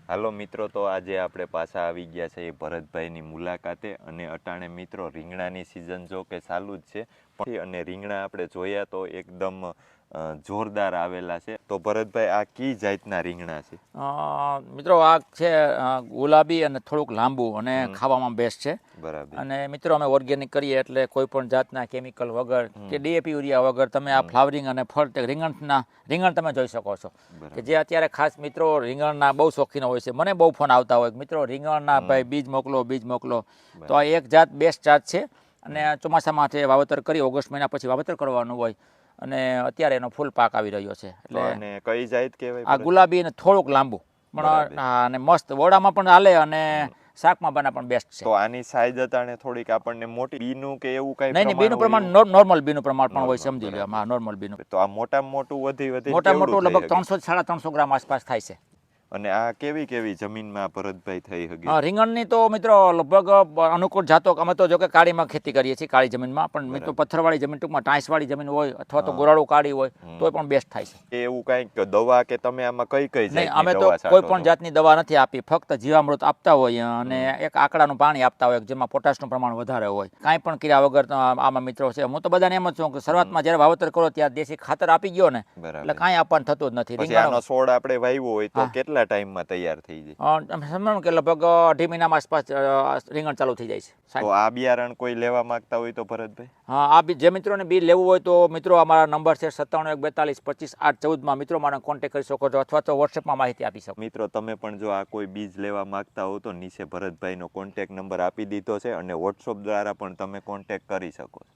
હાલો મિત્રો, તો આજે આપણે પાછા આવી ગયા છે એ ભરતભાઈની મુલાકાતે. અને અટાણે મિત્રો રીંગણાની સિઝન જો કે ચાલુ જ છે પણ અને રીંગણા આપણે જોયા તો એકદમ જોરદાર આવેલા છે. તો ભરતભાઈ, આ કી જાતના રીંગણા છે? મિત્રો આ છે ગુલાબી અને થોડુંક લાંબુ અને ખાવામાં બેસ્ટ છે. બરાબર. અને મિત્રો અમે ઓર્ગેનિક કરીએ એટલે કોઈ પણ જાતના કેમિકલ વગર કે ડીએપી યુરિયા વગર તમે આ ફ્લાવરિંગ અને ફળ રીંગણ તમે જોઈ શકો છો કે જે અત્યારે ખાસ મિત્રો રીંગણના બહુ શોખીન હોય છે. મને બહુ ફોન આવતા હોય મિત્રો રીંગણના ભાઈ બીજ મોકલો. તો આ એક જાત બેસ્ટ જાત છે અને ચોમાસામાં છે વાવેતર કરી ઓગસ્ટ મહિના પછી વાવેતર કરવાનું હોય અને અત્યારે એનો ફૂલ પાક આવી રહ્યો છે. એટલે કઈ જાત કહેવાય? આ ગુલાબી અને થોડુંક લાંબુ પણ અને મસ્ત ઓડામાં પણ હાલે અને શાકમાં બના પણ બેસ્ટ છે. તો આની સાઈઝ અતાણે થોડીક આપણને મોટી બીનું કે એવું કઈ નહીં, બીનું પ્રમાણ નોર્મલ બીનું પ્રમાણ પણ હોય, સમજી લો. હા, નોર્મલ બીનું. તો આ મોટામાં મોટું વધી મોટા મોટું લગભગ 300 350 ગ્રામ આસપાસ થાય છે. અને આ કેવી જમીનમાં ભરતભાઈ થઈ શકે? રીંગણની તો મિત્રો લગભગ અનુકૂળ જાતો અમે તો જો કે કાળીમાં ખેતી કરીએ છીએ, કાળી જમીનમાં. પણ મિત્રો પથ્થરવાળી જમીન, ટૂંકમાં ટાઈસવાળી જમીન હોય અથવા તો ગોરાળું કાળી હોય તો પણ બેસ્ટ થાય છે. એવું કંઈક દવા કે તમે આમાં કઈ નહીં, અમે તો કોઈ પણ જાતની દવા નથી આપી, ફક્ત જીવામૃત આપતા હોય અને એક આકડાનું પાણી આપતા હોય જેમાં પોટાશનું પ્રમાણ વધારે હોય. કાંઈ પણ કર્યા વગર આમાં મિત્રો છે. હું તો બધાને એમ જ છું કે શરૂઆતમાં જ્યારે વાવેતર કરો ત્યારે દેશી ખાતર આપી ગયો ને એટલે કાંઈ આપવાનું થતું જ નથી. પછી આનો છોડ આપણે વાવ્યો હોય તો કેટલા ટાઈમમાં તૈયાર થઈ જાય? સમજો કે લગભગ 2.5 મહિનામાં આસપાસ રીંગણ ચાલુ થઈ જાય છે. તો આ બિયારણ કોઈ લેવા માંગતા હોય તો ભરતભાઈ? હા, આ જે મિત્રોને બી લેવું હોય તો મિત્રો અમારા નંબર છે 97 142 25 8 14 મિત્રો મારા કોન્ટેક્ટ કરી શકો છો અથવા તો વોટ્સએપમાં માહિતી આપી શકો. મિત્રો તમે પણ જો આ કોઈ બીજ લેવા માંગતા હો તો નીચે ભરતભાઈનો કોન્ટેક્ટ નંબર આપી દીધો છે અને વોટ્સએપ દ્વારા પણ તમે કોન્ટેક્ટ કરી શકો છો.